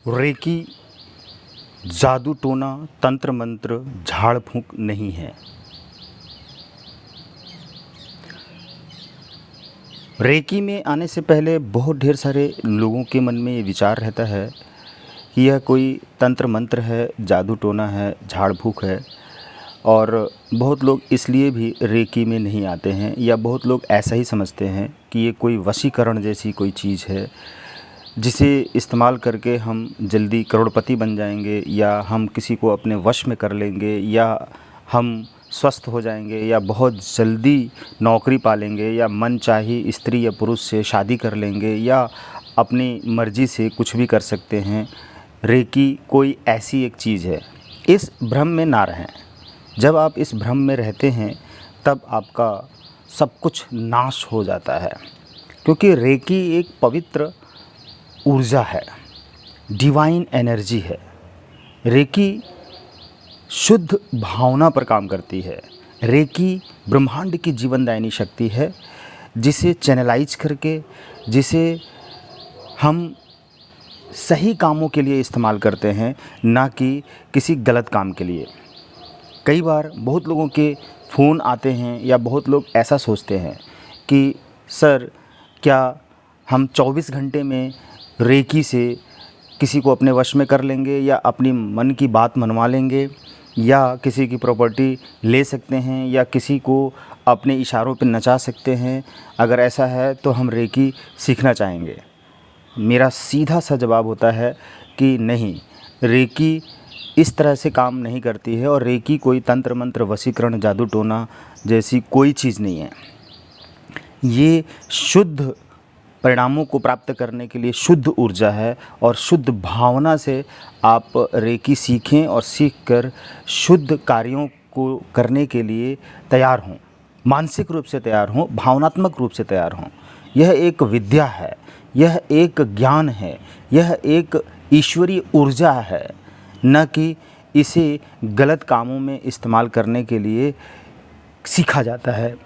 Recce जादू टोना तंत्र मंत्र झाड़ फूंक नहीं है। रेकी में आने से पहले बहुत ढेर सारे लोगों के मन में ये विचार रहता है कि यह कोई तंत्र मंत्र है, जादू टोना है, झाड़ फूंक है। और बहुत लोग इसलिए भी रेकी में नहीं आते हैं, या बहुत लोग ऐसा ही समझते हैं कि ये कोई वशीकरण जैसी कोई चीज़ है जिसे इस्तेमाल करके हम जल्दी करोड़पति बन जाएंगे, या हम किसी को अपने वश में कर लेंगे, या हम स्वस्थ हो जाएंगे, या बहुत जल्दी नौकरी पा लेंगे, या मनचाही स्त्री या पुरुष से शादी कर लेंगे, या अपनी मर्ज़ी से कुछ भी कर सकते हैं। रेकी कोई ऐसी एक चीज़ है, इस भ्रम में ना रहें। जब आप इस भ्रम में रहते हैं तब आपका सब कुछ नाश हो जाता है, क्योंकि रेकी एक पवित्र ऊर्जा है, डिवाइन एनर्जी है। रेकी शुद्ध भावना पर काम करती है। रेकी ब्रह्मांड की जीवनदायिनी शक्ति है, जिसे चैनलाइज करके, जिसे हम सही कामों के लिए इस्तेमाल करते हैं, ना कि किसी गलत काम के लिए। कई बार बहुत लोगों के फ़ोन आते हैं, या बहुत लोग ऐसा सोचते हैं कि सर, क्या हम 24 घंटे में रेकी से किसी को अपने वश में कर लेंगे, या अपनी मन की बात मनवा लेंगे, या किसी की प्रॉपर्टी ले सकते हैं, या किसी को अपने इशारों पर नचा सकते हैं? अगर ऐसा है तो हम रेकी सीखना चाहेंगे। मेरा सीधा सा जवाब होता है कि नहीं, रेकी इस तरह से काम नहीं करती है, और रेकी कोई तंत्र मंत्र वशीकरण जादू टोना जैसी कोई चीज़ नहीं है। ये शुद्ध परिणामों को प्राप्त करने के लिए शुद्ध ऊर्जा है, और शुद्ध भावना से आप रेकी सीखें और सीखकर शुद्ध कार्यों को करने के लिए तैयार हों, मानसिक रूप से तैयार हों, भावनात्मक रूप से तैयार हों। यह एक विद्या है, यह एक ज्ञान है, यह एक ईश्वरीय ऊर्जा है, न कि इसे गलत कामों में इस्तेमाल करने के लिए सीखा जाता है।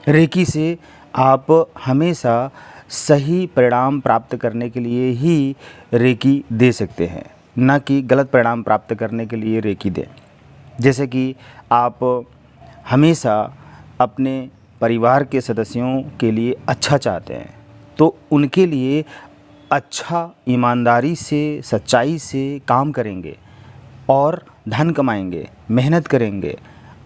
रेकी से आप हमेशा सही परिणाम प्राप्त करने के लिए ही रेकी दे सकते हैं, न कि गलत परिणाम प्राप्त करने के लिए रेकी दें। जैसे कि आप हमेशा अपने परिवार के सदस्यों के लिए अच्छा चाहते हैं, तो उनके लिए अच्छा, ईमानदारी से, सच्चाई से काम करेंगे और धन कमाएंगे, मेहनत करेंगे,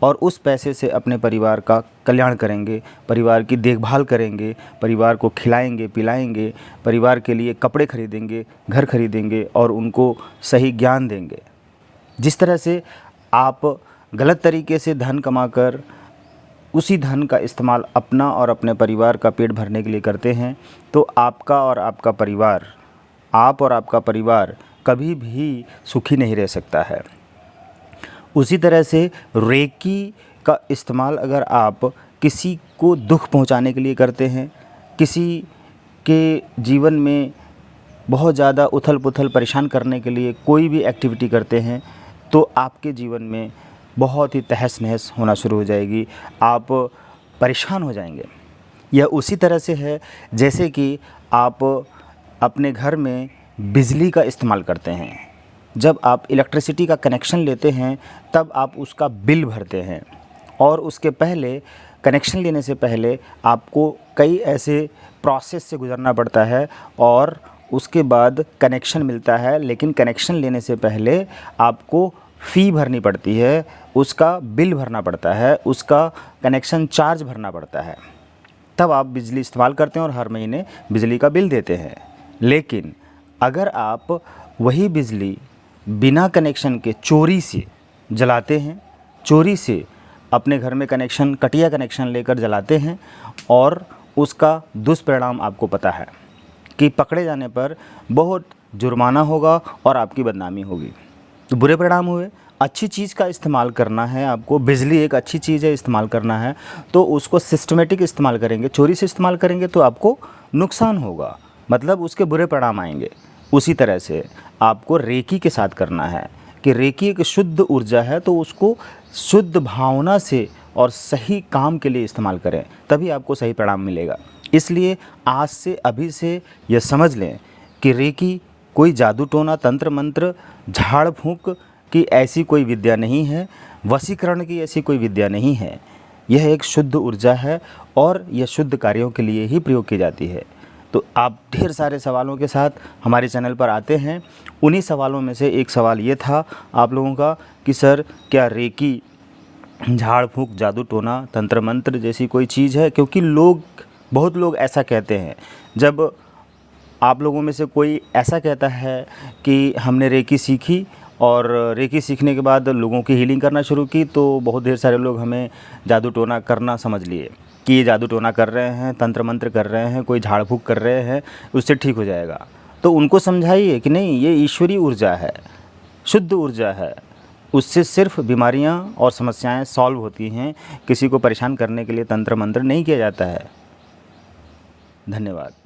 और उस पैसे से अपने परिवार का कल्याण करेंगे, परिवार की देखभाल करेंगे, परिवार को खिलाएंगे पिलाएंगे, परिवार के लिए कपड़े खरीदेंगे, घर खरीदेंगे, और उनको सही ज्ञान देंगे। जिस तरह से आप गलत तरीके से धन कमाकर उसी धन का इस्तेमाल अपना और अपने परिवार का पेट भरने के लिए करते हैं, तो आपका और आपका परिवार, आप और आपका परिवार कभी भी सुखी नहीं रह सकता है। उसी तरह से रेकी का इस्तेमाल अगर आप किसी को दुख पहुंचाने के लिए करते हैं, किसी के जीवन में बहुत ज़्यादा उथल पुथल परेशान करने के लिए कोई भी एक्टिविटी करते हैं, तो आपके जीवन में बहुत ही तहस नहस होना शुरू हो जाएगी, आप परेशान हो जाएंगे। यह उसी तरह से है जैसे कि आप अपने घर में बिजली का इस्तेमाल करते हैं। जब आप इलेक्ट्रिसिटी का कनेक्शन लेते हैं तब आप उसका बिल भरते हैं, और उसके पहले, कनेक्शन लेने से पहले आपको कई ऐसे प्रोसेस से गुज़रना पड़ता है, और उसके बाद कनेक्शन मिलता है। लेकिन कनेक्शन लेने से पहले आपको फ़ी भरनी पड़ती है, उसका बिल भरना पड़ता है, उसका कनेक्शन चार्ज भरना पड़ता है, तब आप बिजली इस्तेमाल करते हैं और हर महीने बिजली का बिल देते हैं। लेकिन अगर आप वही बिजली बिना कनेक्शन के चोरी से जलाते हैं, चोरी से अपने घर में कनेक्शन, कटिया कनेक्शन लेकर जलाते हैं, और उसका दुष्परिणाम आपको पता है कि पकड़े जाने पर बहुत जुर्माना होगा और आपकी बदनामी होगी। तो बुरे परिणाम हुए। अच्छी चीज़ का इस्तेमाल करना है आपको, बिजली एक अच्छी चीज़ है, इस्तेमाल करना है तो उसको सिस्टमेटिक इस्तेमाल करेंगे। चोरी से इस्तेमाल करेंगे तो आपको नुकसान होगा, मतलब उसके बुरे परिणाम आएंगे। उसी तरह से आपको रेकी के साथ करना है कि रेकी एक शुद्ध ऊर्जा है, तो उसको शुद्ध भावना से और सही काम के लिए इस्तेमाल करें, तभी आपको सही परिणाम मिलेगा। इसलिए आज से, अभी से यह समझ लें कि रेकी कोई जादू टोना तंत्र मंत्र झाड़ फूँक की ऐसी कोई विद्या नहीं है, वशीकरण की ऐसी कोई विद्या नहीं है। यह एक शुद्ध ऊर्जा है और यह शुद्ध कार्यों के लिए ही प्रयोग की जाती है। तो आप ढेर सारे सवालों के साथ हमारे चैनल पर आते हैं। उन्हीं सवालों में से एक सवाल ये था आप लोगों का कि सर क्या रेकी, झाड़ फूँक, जादू टोना, तंत्र मंत्र जैसी कोई चीज़ है? क्योंकि बहुत लोग ऐसा कहते हैं। जब आप लोगों में से कोई ऐसा कहता है कि हमने रेकी सीखी और रेकी सीखने के बाद लोगों की हीलिंग करना शुरू की, तो बहुत ढेर सारे लोग हमें जादू टोना करना समझ लिए कि ये जादू टोना कर रहे हैं, तंत्र मंत्र कर रहे हैं, कोई झाड़ फूँक कर रहे हैं, उससे ठीक हो जाएगा। तो उनको समझाइए कि नहीं, ये ईश्वरीय ऊर्जा है, शुद्ध ऊर्जा है। उससे सिर्फ बीमारियां और समस्याएं सॉल्व होती हैं। किसी को परेशान करने के लिए तंत्र मंत्र नहीं किया जाता है। धन्यवाद।